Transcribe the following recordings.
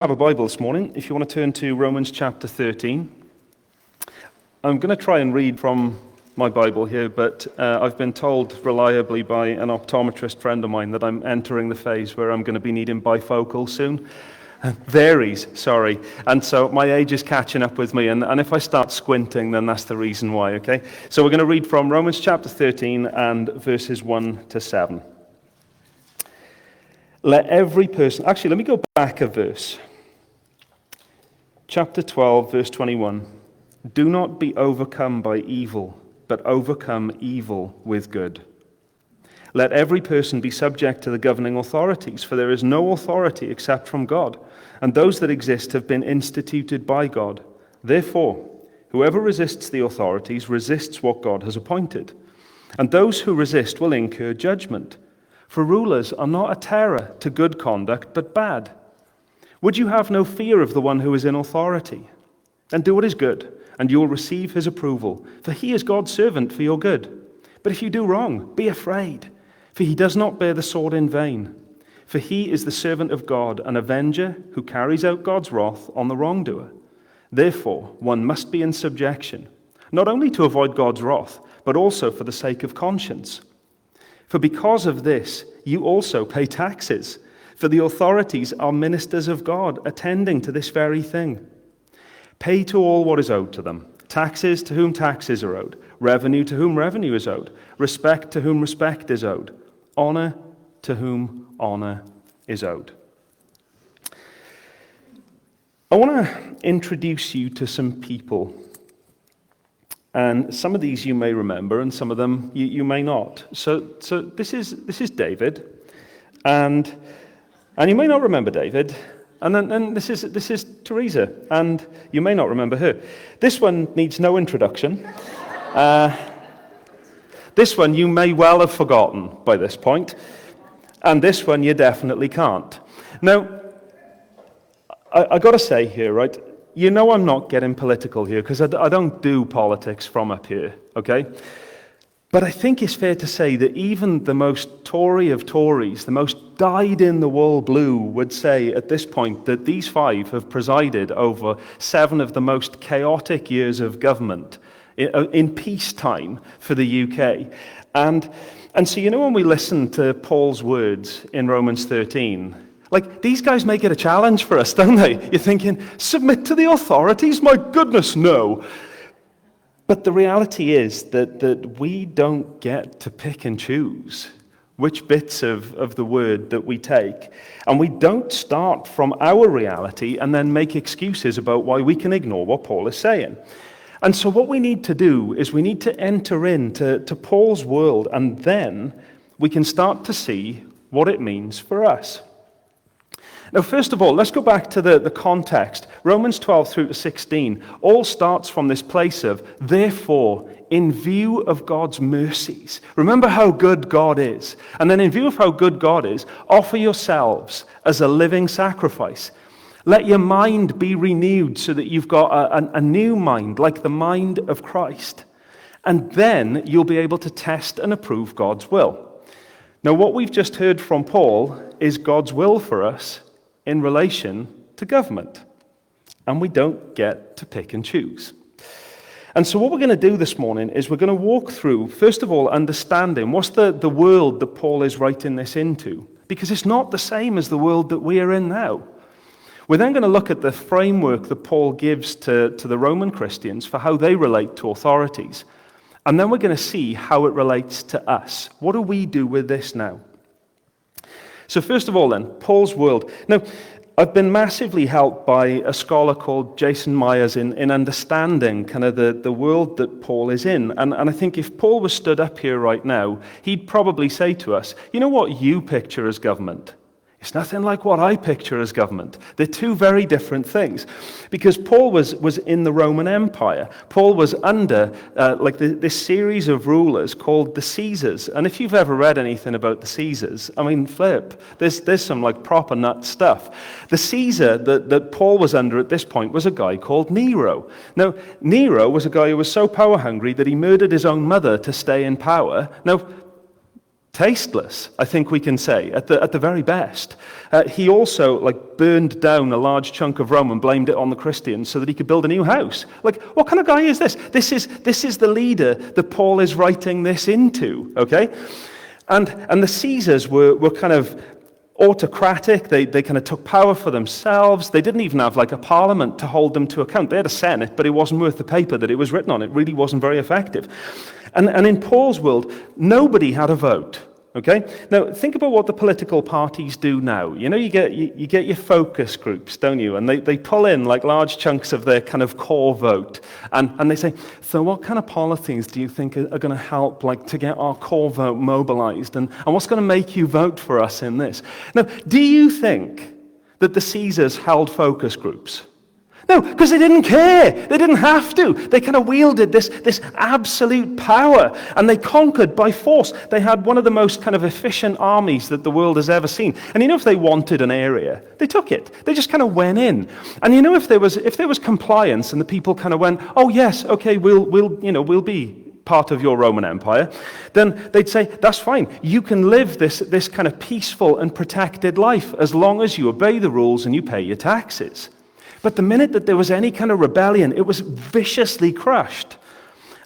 Have a Bible this morning, if you want to turn to Romans chapter 13. I'm going to try and read from my Bible here, but I've been told reliably by an optometrist friend of mine that I'm entering the phase where I'm going to be needing bifocal soon. Varies, sorry. And so my age is catching up with me, and if I start squinting, then that's the reason why, okay? So we're going to read from Romans chapter 13 and verses 1 to 7. Let every person... Actually, let me go back a verse. Chapter 12, verse 21. Do not be overcome by evil, but overcome evil with good. Let every person be subject to the governing authorities, for there is no authority except from God, and those that exist have been instituted by God. Therefore, whoever resists the authorities resists what God has appointed, and those who resist will incur judgment. For rulers are not a terror to good conduct, but bad. Would you have no fear of the one who is in authority? And do what is good, and you will receive his approval, for he is God's servant for your good. But if you do wrong, be afraid, for he does not bear the sword in vain. For he is the servant of God, an avenger who carries out God's wrath on the wrongdoer. Therefore, one must be in subjection, not only to avoid God's wrath, but also for the sake of conscience. For because of this, you also pay taxes, for the authorities are ministers of God, attending to this very thing. Pay to all what is owed to them, taxes to whom taxes are owed, revenue to whom revenue is owed, respect to whom respect is owed, honor to whom honor is owed. I want to introduce you to some people. And some of these you may remember, and some of them you may not. So this is David, and you may not remember David. And then this is Teresa, and you may not remember her. This one needs no introduction. This one you may well have forgotten by this point, and this one you definitely can't. Now, I got to say here, right? You know I'm not getting political here, because I don't do politics from up here, okay? But I think it's fair to say that even the most Tory of Tories, the most dyed-in-the-wool blue, would say at this point that these five have presided over 7 of the most chaotic years of government in peacetime for the UK. And so, you know, when we listen to Paul's words in Romans 13, like, these guys make it a challenge for us, don't they? You're thinking, submit to the authorities? My goodness, no. But the reality is that we don't get to pick and choose which bits of the word that we take. And we don't start from our reality and then make excuses about why we can ignore what Paul is saying. And so what we need to do is we need to enter into Paul's world, and then we can start to see what it means for us. Now, first of all, let's go back to the context. Romans 12 through to 16 all starts from this place of, therefore, in view of God's mercies. Remember how good God is. And then in view of how good God is, offer yourselves as a living sacrifice. Let your mind be renewed so that you've got a new mind, like the mind of Christ. And then you'll be able to test and approve God's will. Now, what we've just heard from Paul is God's will for us in relation to government. And we don't get to pick and choose. And so what we're going to do this morning is we're going to walk through, first of all, understanding what's the world that Paul is writing this into. Because it's not the same as the world that we are in now. We're then going to look at the framework that Paul gives to the Roman Christians for how they relate to authorities. And then we're going to see how it relates to us. What do we do with this now? So first of all then, Paul's world. Now, I've been massively helped by a scholar called Jason Myers in understanding kind of the world that Paul is in. And I think if Paul was stood up here right now, he'd probably say to us, you know what you picture as government? It's nothing like what I picture as government. They're two very different things. Because Paul was in the Roman Empire. Paul was under this series of rulers called the Caesars. And if you've ever read anything about the Caesars, I mean, flip. There's some like proper nut stuff. The Caesar that Paul was under at this point was a guy called Nero. Now, Nero was a guy who was so power hungry that he murdered his own mother to stay in power. Now, tasteless, I think we can say, at the very best. He also burned down a large chunk of Rome and blamed it on the Christians so that he could build a new house. What kind of guy is this? This is the leader that Paul is writing this into, okay? And the Caesars were kind of autocratic. They kind of took power for themselves. They didn't even have a parliament to hold them to account. They had a senate, but it wasn't worth the paper that it was written on. It really wasn't very effective. And in Paul's world, nobody had a vote. Okay? Now, think about what the political parties do now. You know, you get your focus groups, don't you? And they pull in large chunks of their kind of core vote. And they say, so what kind of policies do you think are going to help to get our core vote mobilized? And what's going to make you vote for us in this? Now, do you think that the Caesars held focus groups? No, because they didn't care. They didn't have to. They kind of wielded this absolute power, and they conquered by force. They had one of the most kind of efficient armies that the world has ever seen. And you know, if they wanted an area, they took it. They just kind of went in. And you know, if there was compliance, and the people kind of went, oh yes, okay, we'll be part of your Roman Empire, then they'd say, that's fine. You can live this kind of peaceful and protected life as long as you obey the rules and you pay your taxes. But the minute that there was any kind of rebellion, it was viciously crushed.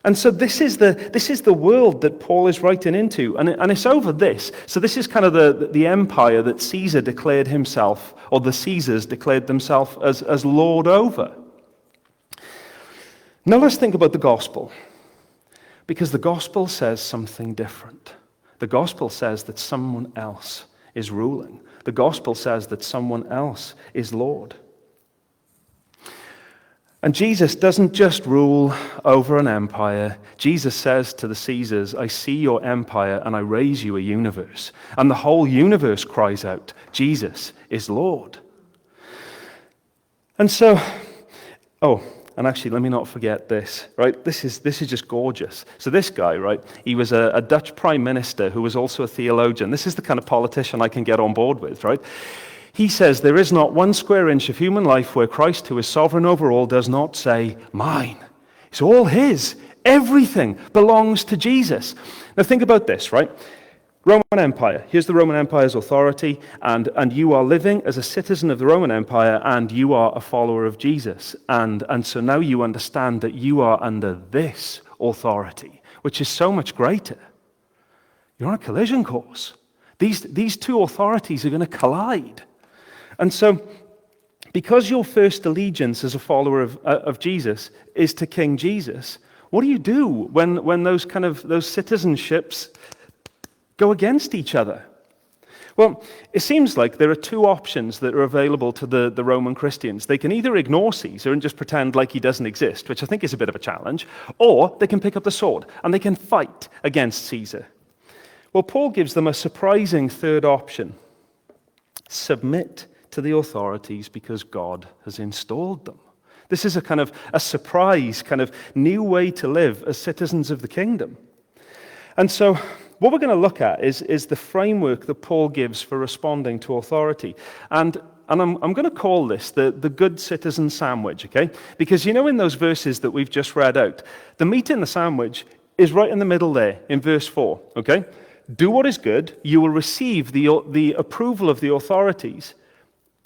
And so this is the world that Paul is writing into, and it's over this. So this is kind of the empire that Caesar declared himself, or the Caesars declared themselves as lord over. Now let's think about the gospel, because the gospel says something different. The gospel says that someone else is ruling. The gospel says that someone else is Lord. And Jesus doesn't just rule over an empire. Jesus says to the Caesars, I see your empire and I raise you a universe. And the whole universe cries out, Jesus is Lord. And so, and actually, let me not forget this, right? This is just gorgeous. So this guy, right, he was a Dutch prime minister who was also a theologian. This is the kind of politician I can get on board with, right? He says, there is not 1 square inch of human life where Christ, who is sovereign over all, does not say, mine. It's all his. Everything belongs to Jesus. Now think about this, right? Roman Empire. Here's the Roman Empire's authority, and you are living as a citizen of the Roman Empire, and you are a follower of Jesus. And so now you understand that you are under this authority, which is so much greater. You're on a collision course. These two authorities are going to collide. And so, because your first allegiance as a follower of Jesus is to King Jesus, what do you do when those citizenships go against each other? Well, it seems like there are two options that are available to the Roman Christians. They can either ignore Caesar and just pretend like he doesn't exist, which I think is a bit of a challenge, or they can pick up the sword and they can fight against Caesar. Well, Paul gives them a surprising third option. Submit to the authorities because God has installed them. This is a surprise, kind of new way to live as citizens of the kingdom. And so what we're going to look at is the framework that Paul gives for responding to authority. And I'm going to call this the good citizen sandwich, okay? Because you know, in those verses that we've just read out, the meat in the sandwich is right in the middle there in verse 4, okay? Do what is good, you will receive the approval of the authorities,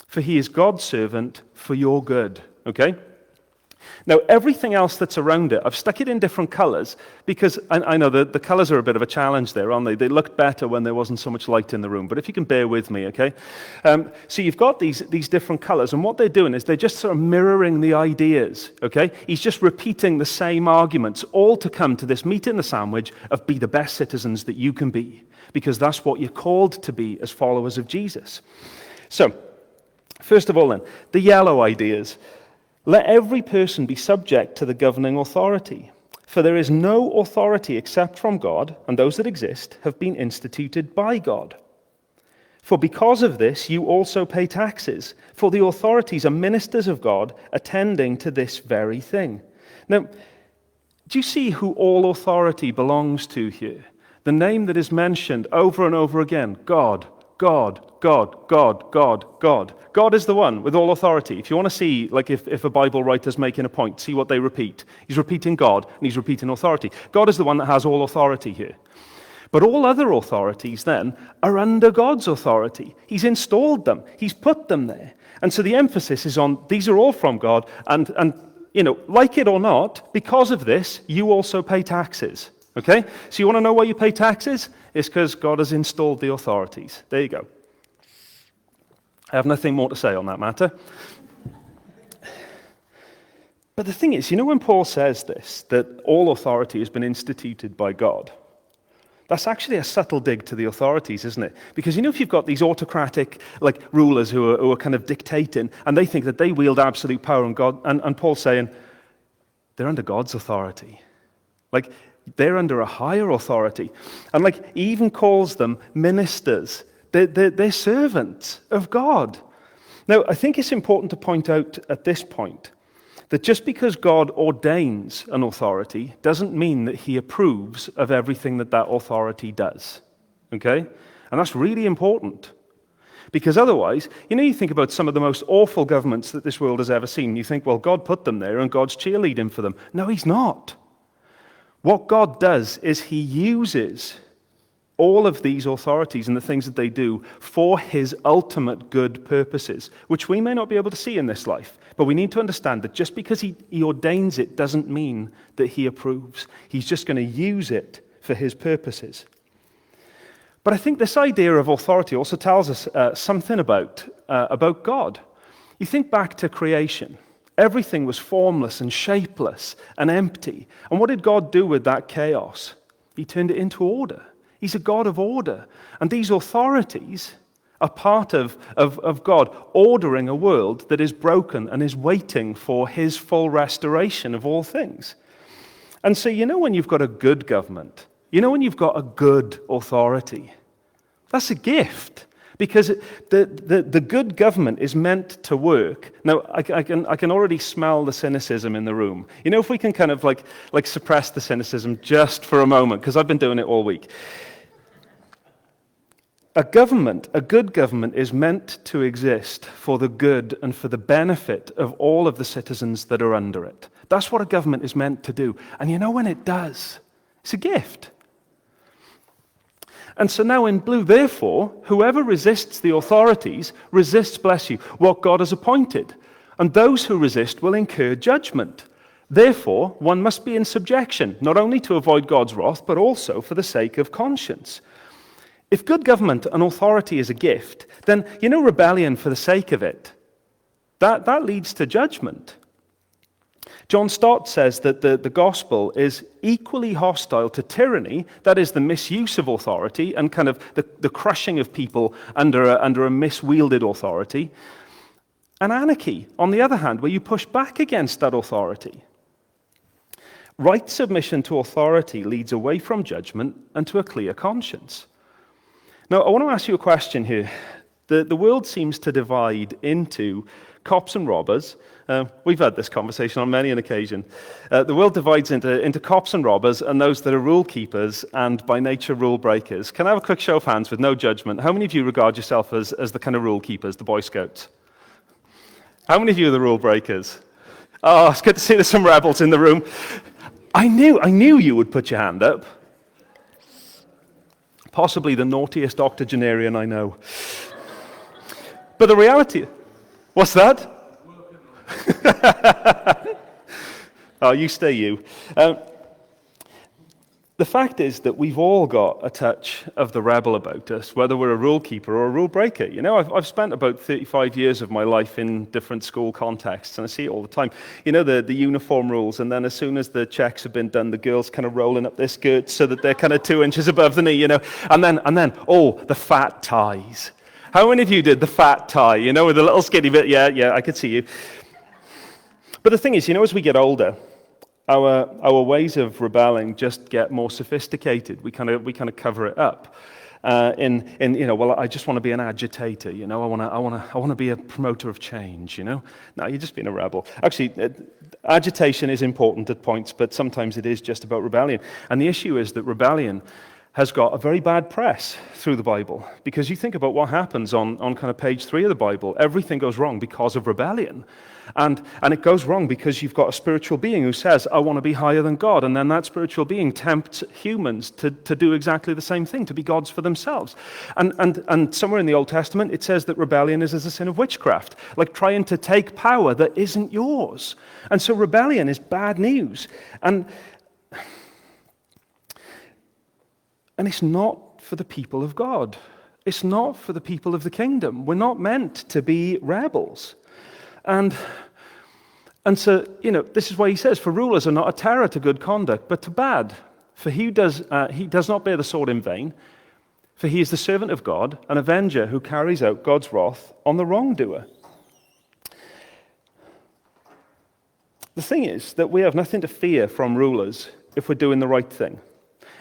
for he is God's servant for your good, okay? Now, everything else that's around it, I've stuck it in different colors, because I know the colors are a bit of a challenge there, aren't they? They looked better when there wasn't so much light in the room, but if you can bear with me, okay? So you've got these different colors, and what they're doing is they're just sort of mirroring the ideas, okay? He's just repeating the same arguments, all to come to this meat in the sandwich of be the best citizens that you can be, because that's what you're called to be as followers of Jesus. So, first of all then, the yellow ideas. Let every person be subject to the governing authority, for there is no authority except from God, and those that exist have been instituted by God. For because of this you also pay taxes, for the authorities are ministers of God, attending to this very thing. Now, do you see who all authority belongs to here? The name that is mentioned over and over again, God, God, God, God, God, God. God is the one with all authority. If you want to see, if a Bible writer's making a point, see what they repeat. He's repeating God, and he's repeating authority. God is the one that has all authority here. But all other authorities then are under God's authority. He's installed them. He's put them there. And so the emphasis is on these are all from God. And like it or not, because of this, you also pay taxes. Okay? So you want to know why you pay taxes? It's because God has installed the authorities. There you go. I have nothing more to say on that matter. But the thing is, when Paul says this, that all authority has been instituted by God, that's actually a subtle dig to the authorities, isn't it? Because if you've got these autocratic rulers who are kind of dictating, and they think that they wield absolute power, and Paul's saying they're under God's authority. They're under a higher authority. And he even calls them ministers. They're servants of God. Now, I think it's important to point out at this point that just because God ordains an authority doesn't mean that he approves of everything that authority does. Okay? And that's really important. Because otherwise, you think about some of the most awful governments that this world has ever seen. You think, well, God put them there and God's cheerleading for them. No, he's not. What God does is he uses all of these authorities and the things that they do for his ultimate good purposes, which we may not be able to see in this life. But we need to understand that just because he ordains it doesn't mean that he approves. He's just going to use it for his purposes. But I think this idea of authority also tells us something about God. You think back to creation. Everything was formless and shapeless and empty. And what did God do with that chaos? He turned it into order. He's a God of order. And these authorities are part of God ordering a world that is broken and is waiting for his full restoration of all things. And so when you've got a good government, when you've got a good authority, that's a gift. Because the good government is meant to work. Now, I can already smell the cynicism in the room. If we can kind of suppress the cynicism just for a moment, because I've been doing it all week. A good government is meant to exist for the good and for the benefit of all of the citizens that are under it. That's what a government is meant to do. And when it does, it's a gift. And so now in blue, therefore, whoever resists the authorities resists, bless you, what God has appointed. And those who resist will incur judgment. Therefore, one must be in subjection, not only to avoid God's wrath, but also for the sake of conscience. If good government and authority is a gift, then rebellion for the sake of it, that leads to judgment. John Stott says that the gospel is equally hostile to tyranny, that is the misuse of authority and kind of the crushing of people under a miswielded authority, and anarchy, on the other hand, where you push back against that authority. Right submission to authority leads away from judgment and to a clear conscience. Now, I want to ask you a question here. The world seems to divide into cops and robbers. We've had this conversation on many an occasion. The world divides into cops and robbers and those that are rule keepers and by nature rule breakers. Can I have a quick show of hands with no judgment? How many of you regard yourself as the kind of rule keepers, the Boy Scouts? How many of you are the rule breakers? Oh, it's good to see there's some rebels in the room. I knew you would put your hand up. Possibly the naughtiest octogenarian I know. But the reality... What's that? Oh, you stay you. The fact is that we've all got a touch of the rebel about us, whether we're a rule keeper or a rule breaker. I've spent about 35 years of my life in different school contexts, and I see it all the time. The uniform rules, and then as soon as the checks have been done, the girls kind of rolling up their skirts so that they're kind of 2 inches above the knee, and then, the fat ties. How many of you did the fat tie, with the little skinny bit? Yeah, I could see you. But the thing is, as we get older, our ways of rebelling just get more sophisticated. We kind of cover it up. I just want to be an agitator. I want to be a promoter of change. No, you're just being a rebel. Actually, agitation is important at points, but sometimes it is just about rebellion. And the issue is that rebellion has got a very bad press through the Bible, because you think about what happens on kind of page 3 of the Bible. Everything goes wrong because of rebellion. And it goes wrong because you've got a spiritual being who says, I want to be higher than God. And then that spiritual being tempts humans to do exactly the same thing, to be gods for themselves. And somewhere in the Old Testament, it says that rebellion is as a sin of witchcraft, like trying to take power that isn't yours. And so rebellion is bad news. And it's not for the people of God. It's not for the people of the kingdom. We're not meant to be rebels. And so, this is why he says, for rulers are not a terror to good conduct, but to bad. For he does not bear the sword in vain, for he is the servant of God, an avenger who carries out God's wrath on the wrongdoer. The thing is that we have nothing to fear from rulers if we're doing the right thing.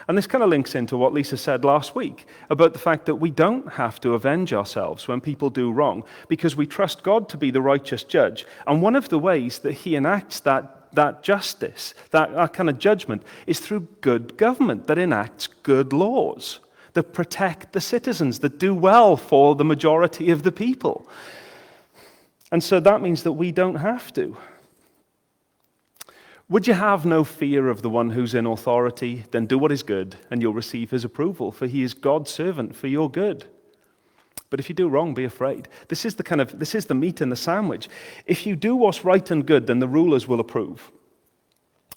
And this kind of links into what Lisa said last week about the fact that we don't have to avenge ourselves when people do wrong, because we trust God to be the righteous judge. And one of the ways that he enacts that justice, that kind of judgment, is through good government that enacts good laws that protect the citizens, that do well for the majority of the people. And so that means that we don't have to. Would you have no fear of the one who's in authority? Then do what is good, and you'll receive his approval, for he is God's servant for your good. But if you do wrong, be afraid. This is the meat in the sandwich. If you do what's right and good, then the rulers will approve.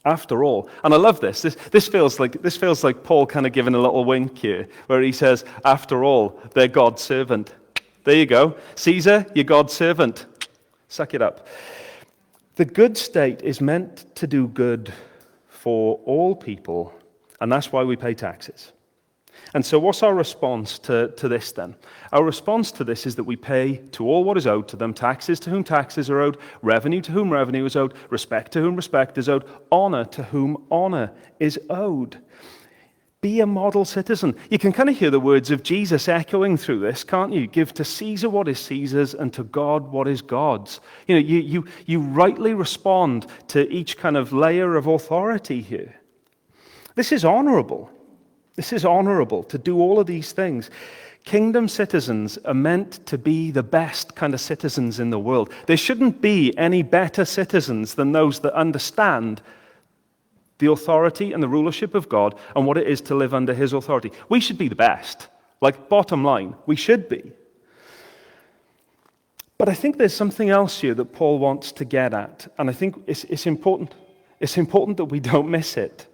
After all, and I love this. This feels like Paul kind of giving a little wink here, where he says, after all, they're God's servant. There you go. Caesar, you're God's servant. Suck it up. The good state is meant to do good for all people, and that's why we pay taxes. And so what's our response to this then? Our response to this is that we pay to all what is owed to them, taxes to whom taxes are owed, revenue to whom revenue is owed, respect to whom respect is owed, honor to whom honor is owed. Be a model citizen. You can kind of hear the words of Jesus echoing through this, can't you? Give to Caesar what is Caesar's and to God what is God's. You rightly respond to each kind of layer of authority here. This is honorable. This is honorable to do all of these things. Kingdom citizens are meant to be the best kind of citizens in the world. There shouldn't be any better citizens than those that understand the authority and the rulership of God and what it is to live under his authority. We should be the best. Like, bottom line, we should be. But I think there's something else here that Paul wants to get at, and I think it's important. It's important that we don't miss it.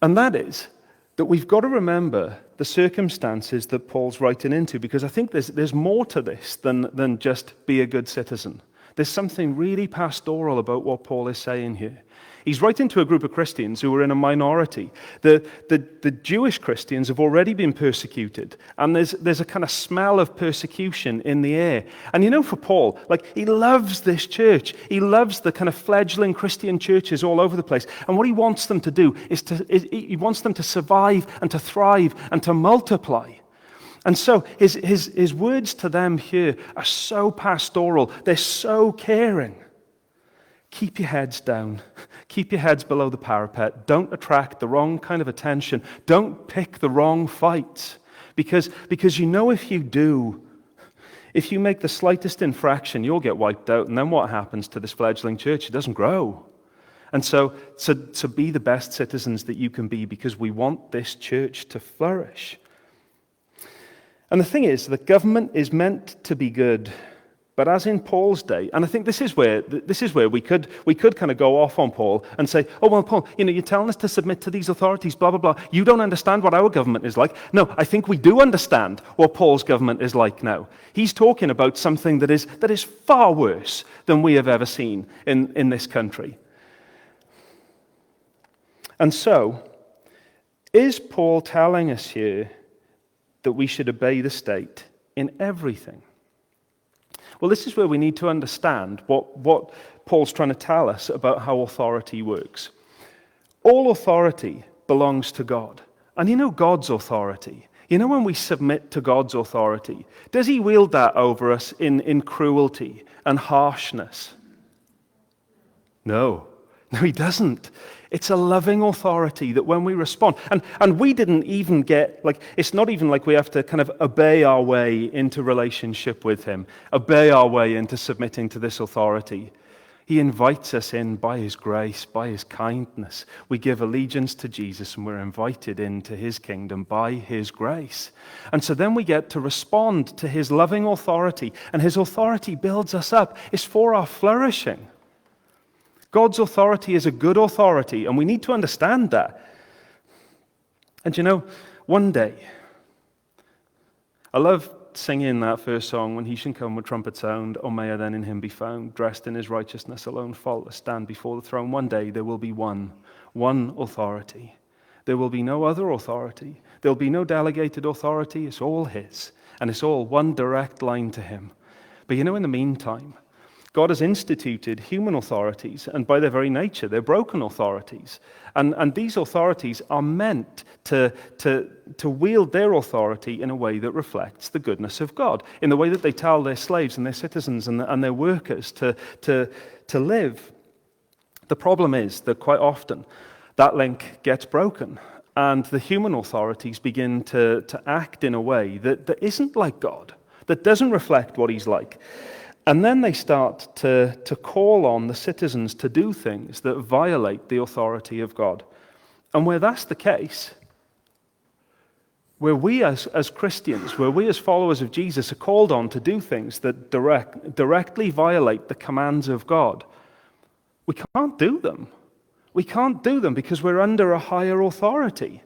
And that is that we've got to remember the circumstances that Paul's writing into, because I think there's more to this than just be a good citizen. There's something really pastoral about what Paul is saying here. He's writing to a group of Christians who are in a minority. The Jewish Christians have already been persecuted, and there's a kind of smell of persecution in the air. And for Paul, he loves this church. He loves the kind of fledgling Christian churches all over the place. And what he wants them to do is he wants them to survive and to thrive and to multiply. And so his words to them here are so pastoral. They're so caring. Keep your heads down. Keep your heads below the parapet. Don't attract the wrong kind of attention. Don't pick the wrong fights. Because if you do, if you make the slightest infraction, you'll get wiped out. And then what happens to this fledgling church? It doesn't grow. And so be the best citizens that you can be, because we want this church to flourish. And the thing is that government is meant to be good, but as in Paul's day, and I think this is where we could kind of go off on Paul and say, oh, well, Paul, you're telling us to submit to these authorities, blah, blah, blah. You don't understand what our government is like. No, I think we do understand what Paul's government is like now. He's talking about something that is far worse than we have ever seen in this country. And so, is Paul telling us here that we should obey the state in everything? Well, this is where we need to understand what Paul's trying to tell us about how authority works. All authority belongs to God. And God's authority. When we submit to God's authority, does he wield that over us in cruelty and harshness? No. No, he doesn't. It's a loving authority that when we respond, and we didn't even get, it's not even like we have to kind of obey our way into relationship with him, obey our way into submitting to this authority. He invites us in by his grace, by his kindness. We give allegiance to Jesus and we're invited into his kingdom by his grace. And so then we get to respond to his loving authority, and his authority builds us up. It's for our flourishing. God's authority is a good authority, and we need to understand that. And one day, I love singing that first song, when he shall come with trumpet sound, O may I then in him be found, dressed in his righteousness alone, faultless, stand before the throne. One day there will be one authority. There will be no other authority. There will be no delegated authority. It's all his, and it's all one direct line to him. But in the meantime, God has instituted human authorities, and by their very nature, they're broken authorities. And these authorities are meant to wield their authority in a way that reflects the goodness of God, in the way that they tell their slaves and their citizens and their workers to live. The problem is that quite often that link gets broken, and the human authorities begin to act in a way that isn't like God, that doesn't reflect what he's like. And then they start to call on the citizens to do things that violate the authority of God. And where that's the case, where we as Christians, where we as followers of Jesus are called on to do things that directly violate the commands of God, we can't do them. We can't do them because we're under a higher authority.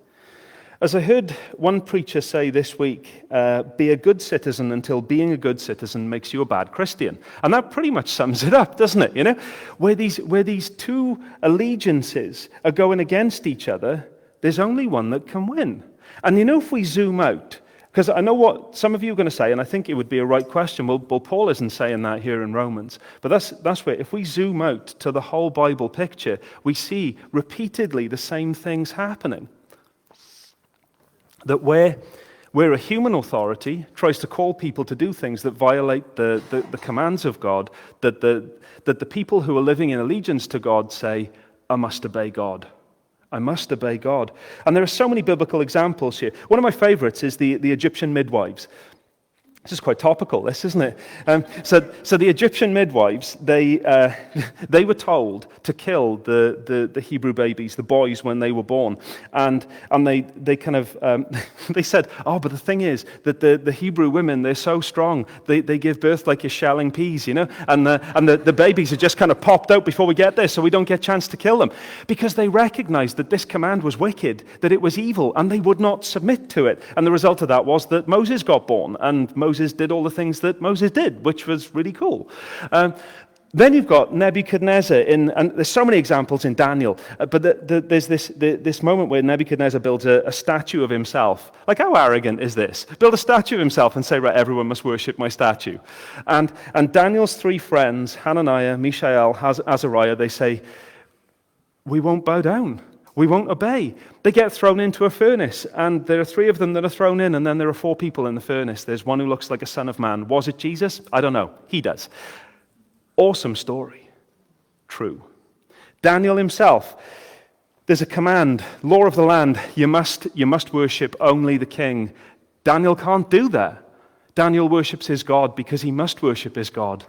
As I heard one preacher say this week, be a good citizen until being a good citizen makes you a bad Christian. And that pretty much sums it up, doesn't it? Where these two allegiances are going against each other, there's only one that can win. And if we zoom out, because I know what some of you are going to say, and I think it would be a right question. Well, Paul isn't saying that here in Romans. But that's where, if we zoom out to the whole Bible picture, we see repeatedly the same things happening. That where a human authority tries to call people to do things that violate the commands of God, that the people who are living in allegiance to God say, I must obey God. I must obey God. And there are so many biblical examples here. One of my favorites is the Egyptian midwives. This is quite topical, isn't it? So the Egyptian midwives, they were told to kill the Hebrew babies, the boys, when they were born, and they kind of they said, but the thing is that the Hebrew women, they're so strong, they give birth like you're shelling peas, and the babies are just kind of popped out before we get there, so we don't get a chance to kill them, because they recognized that this command was wicked, that it was evil, and they would not submit to it. And the result of that was that Moses got born, and Moses did all the things that Moses did, which was really cool. Then you've got Nebuchadnezzar, and there's so many examples in Daniel, but there's this moment where Nebuchadnezzar builds a statue of himself. Like, how arrogant is this? Build a statue of himself and say, right, everyone must worship my statue. And Daniel's three friends, Hananiah, Mishael, Azariah, they say, we won't bow down. We won't obey. They get thrown into a furnace, and there are three of them that are thrown in, and then there are four people in the furnace. There's one who looks like a son of man. Was it Jesus? I don't know. He does. Awesome story. True. Daniel himself, there's a command, law of the land, you must worship only the king. Daniel can't do that. Daniel worships his God because he must worship his God.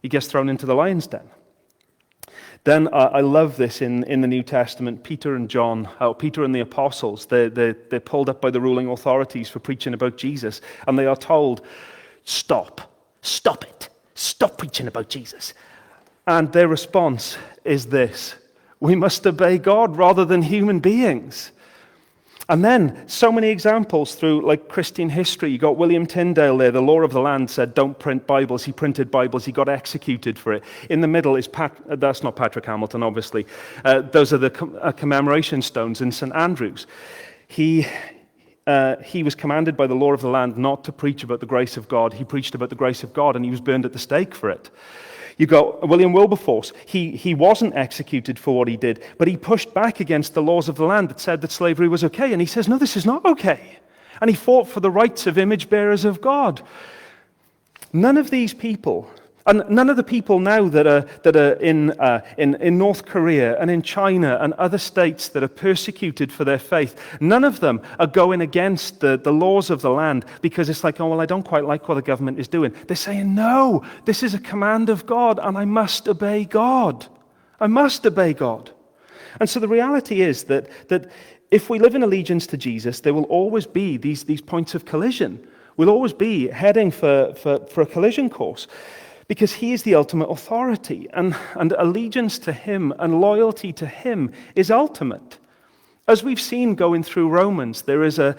He gets thrown into the lion's den. Then I love this in the New Testament. Peter and John, Peter and the apostles, they're pulled up by the ruling authorities for preaching about Jesus, and they are told, stop it, stop preaching about Jesus. And their response is this: we must obey God rather than human beings. And then, so many examples through Christian history. You got William Tyndale there, the law of the land said, don't print Bibles. He printed Bibles. He got executed for it. In the middle is, that's not Patrick Hamilton, obviously. Those are the commemoration stones in St. Andrews. He was commanded by the law of the land not to preach about the grace of God. He preached about the grace of God, and he was burned at the stake for it. You got William Wilberforce. He wasn't executed for what he did, but he pushed back against the laws of the land that said that slavery was okay, and he says, no, this is not okay. And he fought for the rights of image bearers of God. None of these people And none of the people now that are in North Korea and in China and other states that are persecuted for their faith, none of them are going against the laws of the land because it's like, oh, well, I don't quite like what the government is doing. They're saying, no, this is a command of God, and I must obey God. I must obey God. And so the reality is that if we live in allegiance to Jesus, there will always be these points of collision. We'll always be heading for a collision course. Because he is the ultimate authority, and allegiance to him and loyalty to him is ultimate. As we've seen going through Romans, there is a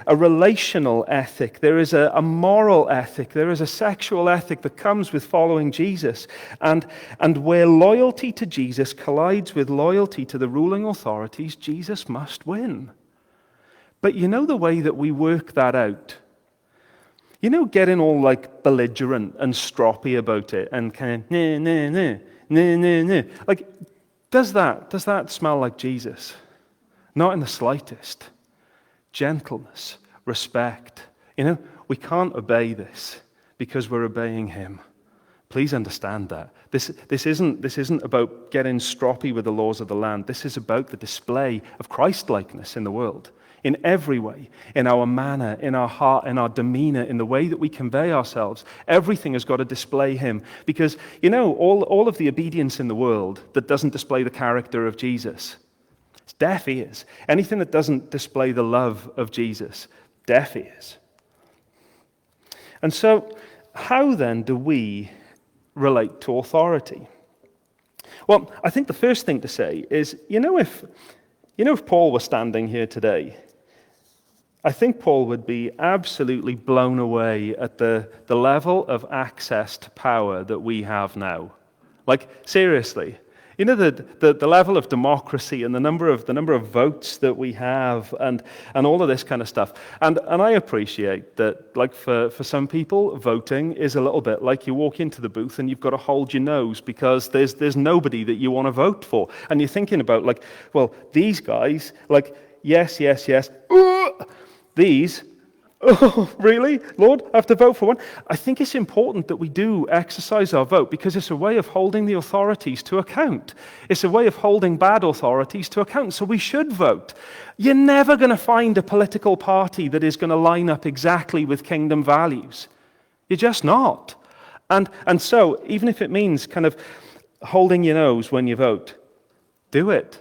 relational ethic, there is a moral ethic, there is a sexual ethic that comes with following Jesus. And where loyalty to Jesus collides with loyalty to the ruling authorities, Jesus must win. But you know the way that we work that out? You know, getting all like belligerent and stroppy about it and kind of, nah. Like, does that smell like Jesus? Not in the slightest. Gentleness, respect. You know, we can't obey this because we're obeying him. Please understand that. This isn't about getting stroppy with the laws of the land. This is about the display of Christ-likeness in the world. In every way, in our manner, in our heart, in our demeanor, in the way that we convey ourselves. Everything has got to display him. Because, you know, all of the obedience in the world that doesn't display the character of Jesus, it's deaf ears. Anything that doesn't display the love of Jesus, deaf ears. And so, how then do we relate to authority? Well, I think the first thing to say is, if Paul was standing here today, I think Paul would be absolutely blown away at the level of access to power that we have now. Like, seriously. You know, the level of democracy and the number of votes that we have and all of this kind of stuff. And I appreciate that, like, for some people, voting is a little bit like you walk into the booth and you've got to hold your nose because there's nobody that you want to vote for. And you're thinking about, like, well, these guys, like, yes. These, oh, really? Lord, I have to vote for one? I think it's important that we do exercise our vote because it's a way of holding the authorities to account. It's a way of holding bad authorities to account, so we should vote. You're never going to find a political party that is going to line up exactly with kingdom values. You're just not. And so, even if it means kind of holding your nose when you vote, do it.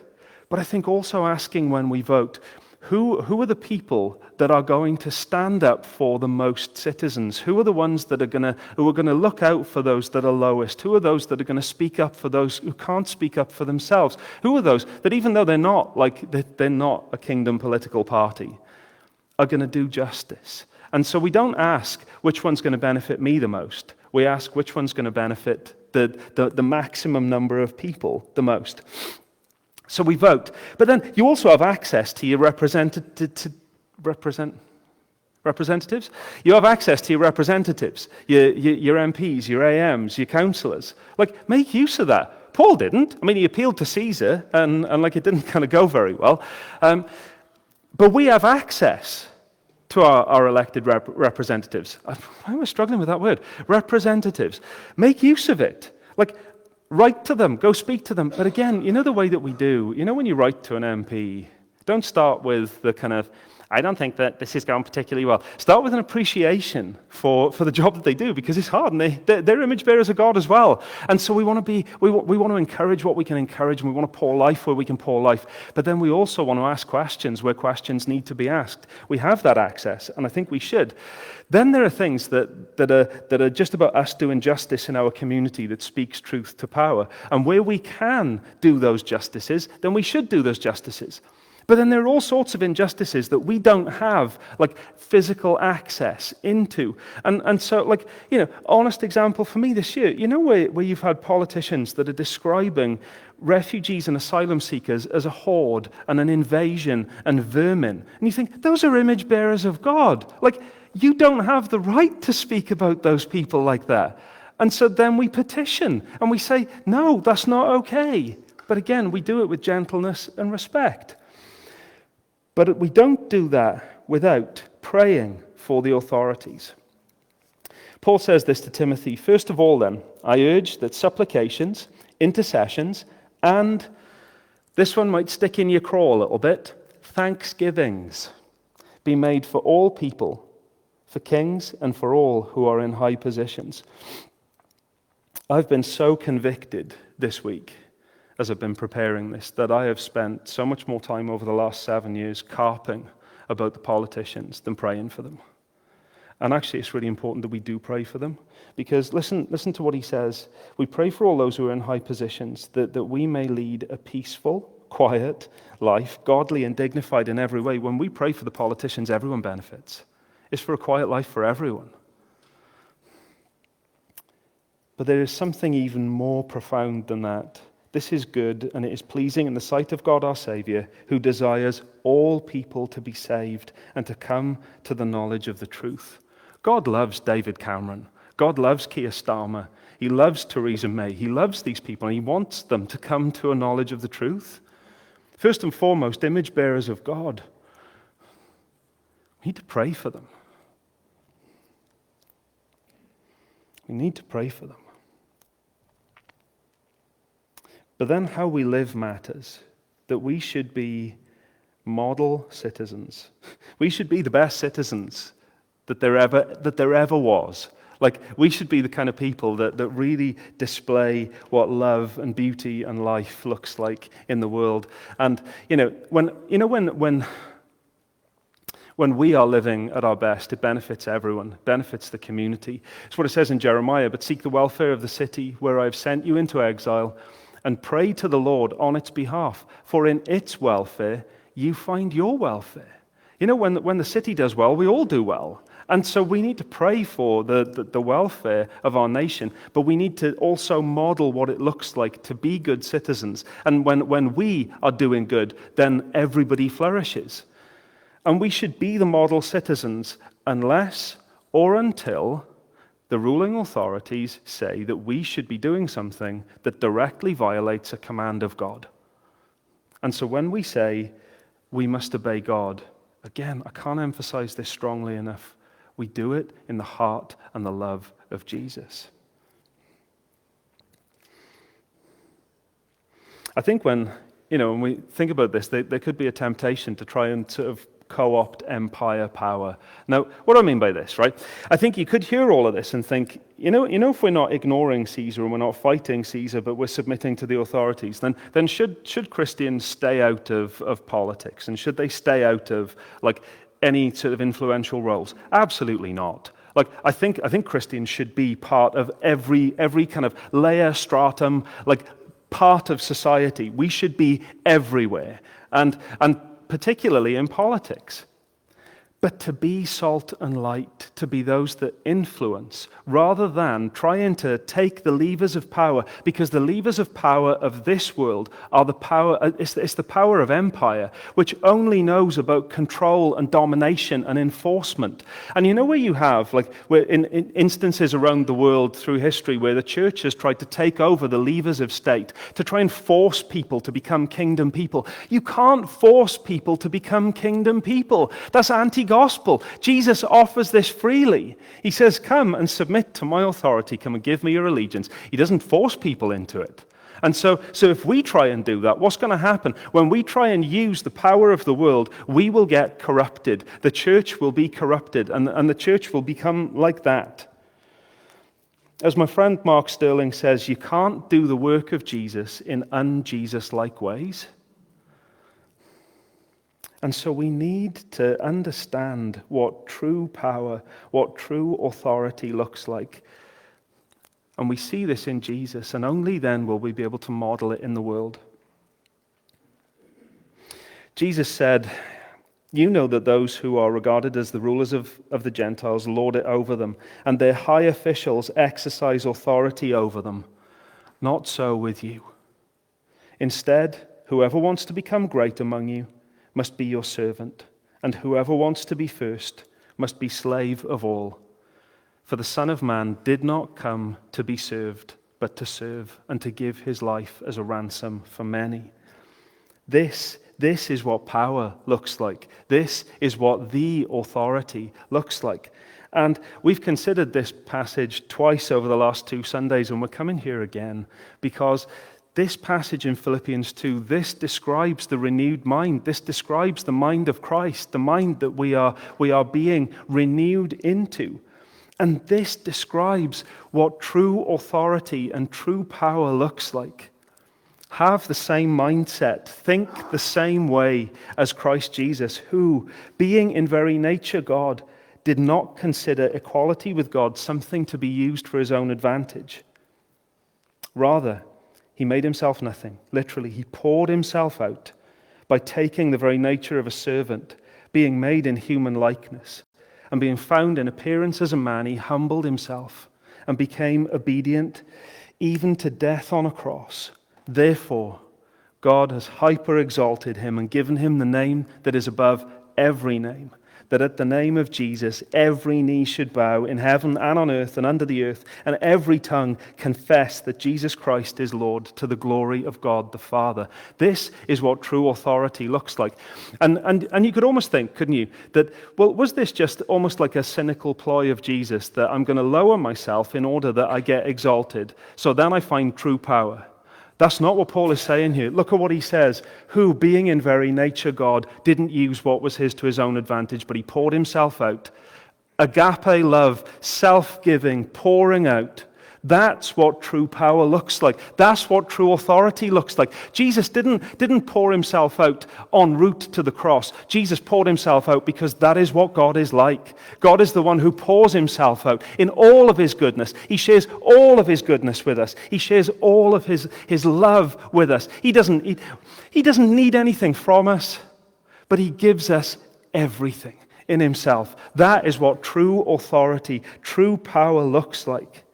But I think also asking when we vote, who are the people that are going to stand up for the most citizens? Who are the ones that are going to look out for those that are lowest? Who are those that are going to speak up for those who can't speak up for themselves? Who are those that, even though they're not a kingdom political party, are going to do justice? And so we don't ask which one's going to benefit me the most. We ask which one's going to benefit the maximum number of people the most. So we vote. But then you also have access to your representatives. You have access to your representatives, your MPs, your AMs, your councillors. Like, make use of that. Paul didn't. I mean, he appealed to Caesar, and like, it didn't kind of go very well. But we have access to our elected representatives. Why am I struggling with that word? Representatives. Make use of it. Like, write to them, go speak to them. But again, you know the way that we do, when you write to an MP, don't start with the kind of, I don't think that this is going particularly well. Start with an appreciation for the job that they do, because it's hard, and they're image bearers of God as well. And so we want to encourage what we can encourage, and we want to pour life where we can pour life. But then we also want to ask questions where questions need to be asked. We have that access, and I think we should. Then there are things that are just about us doing justice in our community that speaks truth to power. And where we can do those justices, then we should do those justices. But then there are all sorts of injustices that we don't have, like, physical access into. And so, like, honest example for me this year, where you've had politicians that are describing refugees and asylum seekers as a horde and an invasion and vermin. And you think, those are image bearers of God. Like, you don't have the right to speak about those people like that. And so then we petition and we say, no, that's not okay. But again, we do it with gentleness and respect. But we don't do that without praying for the authorities. Paul says this to Timothy, "First of all then, I urge that supplications, intercessions, and," this one might stick in your craw a little bit, "thanksgivings be made for all people, for kings and for all who are in high positions." I've been so convicted this week as I've been preparing this that I have spent so much more time over the last 7 years carping about the politicians than praying for them. And actually, it's really important that we do pray for them, because listen to what he says. We pray for all those who are in high positions, that we may lead a peaceful, quiet life, godly and dignified in every way. When we pray for the politicians, everyone benefits. It's for a quiet life for everyone. But there is something even more profound than that. This is good, and it is pleasing in the sight of God our Saviour, who desires all people to be saved and to come to the knowledge of the truth. God loves David Cameron. God loves Keir Starmer. He loves Theresa May. He loves these people, and he wants them to come to a knowledge of the truth. First and foremost, image bearers of God. We need to pray for them. We need to pray for them. But then how we live matters, that we should be model citizens. We should be the best citizens that there ever was. Like, we should be the kind of people that really display what love and beauty and life looks like in the world. And when we are living at our best, it benefits everyone, benefits the community. It's what it says in Jeremiah, "But seek the welfare of the city where I have sent you into exile, and pray to the Lord on its behalf, for in its welfare you find your welfare." When the city does well, we all do well. And so we need to pray for the welfare of our nation, but we need to also model what it looks like to be good citizens. And when we are doing good, then everybody flourishes. And we should be the model citizens unless or until the ruling authorities say that we should be doing something that directly violates a command of God. And so when we say we must obey God, again, I can't emphasize this strongly enough. We do it in the heart and the love of Jesus. I think when we think about this, there could be a temptation to try and sort of co-opt empire power. Now, what do I mean by this, right? I think you could hear all of this and think, if we're not ignoring Caesar and we're not fighting Caesar, but we're submitting to the authorities, then should Christians stay out of politics? And should they stay out of any sort of influential roles? Absolutely not. I think Christians should be part of every kind of layer, stratum, part of society. We should be everywhere, and particularly in politics. But to be salt and light, to be those that influence, rather than trying to take the levers of power, because the levers of power of this world are the power, it's the power of empire, which only knows about control and domination and enforcement. And where you have, where in instances around the world through history where the church has tried to take over the levers of state, to try and force people to become kingdom people. You can't force people to become kingdom people. That's anti-gospel. Jesus offers this freely. He says, "Come and submit to my authority. Come and give me your allegiance." He doesn't force people into it. And so if we try and do that, what's going to happen? When we try and use the power of the world, we will get corrupted. The church will be corrupted, and the church will become like that. As my friend Mark Sterling says, you can't do the work of Jesus in un-Jesus-like ways. And so we need to understand what true power, what true authority looks like. And we see this in Jesus, and only then will we be able to model it in the world. Jesus said, "You know that those who are regarded as the rulers of the Gentiles lord it over them, and their high officials exercise authority over them. Not so with you. Instead, whoever wants to become great among you must be your servant, and whoever wants to be first must be slave of all. For the Son of Man did not come to be served, but to serve, and to give his life as a ransom for many." This is what power looks like. This is what the authority looks like. And we've considered this passage twice over the last 2 Sundays, and we're coming here again because this passage in Philippians 2, this describes the renewed mind. This describes the mind of Christ, the mind that we are being renewed into. And this describes what true authority and true power looks like. Have the same mindset, think the same way as Christ Jesus, who, being in very nature God, did not consider equality with God something to be used for his own advantage. Rather, he made himself nothing. Literally, he poured himself out by taking the very nature of a servant, being made in human likeness, and being found in appearance as a man, he humbled himself and became obedient even to death on a cross. Therefore, God has hyper-exalted him and given him the name that is above every name, that at the name of Jesus every knee should bow in heaven and on earth and under the earth, and every tongue confess that Jesus Christ is Lord, to the glory of God the Father. This is what true authority looks like. And you could almost think, couldn't you, that, well, was this just almost like a cynical ploy of Jesus, that I'm going to lower myself in order that I get exalted, so then I find true power? That's not what Paul is saying here. Look at what he says. Who, being in very nature God, didn't use what was his to his own advantage, but he poured himself out. Agape love, self-giving, pouring out. That's what true power looks like. That's what true authority looks like. Jesus didn't pour himself out en route to the cross. Jesus poured himself out because that is what God is like. God is the one who pours himself out in all of his goodness. He shares all of his goodness with us. He shares all of his love with us. He doesn't need anything from us, but he gives us everything in himself. That is what true authority, true power looks like.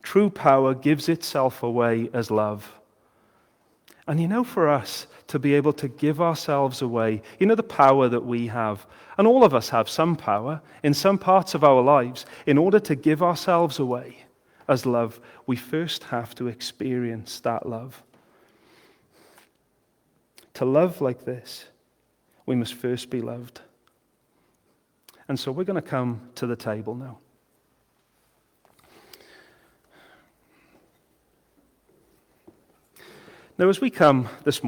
True power gives itself away as love. And for us to be able to give ourselves away, the power that we have, and all of us have some power in some parts of our lives, in order to give ourselves away as love, we first have to experience that love. To love like this, we must first be loved. And so we're going to come to the table now. Now, as we come this morning,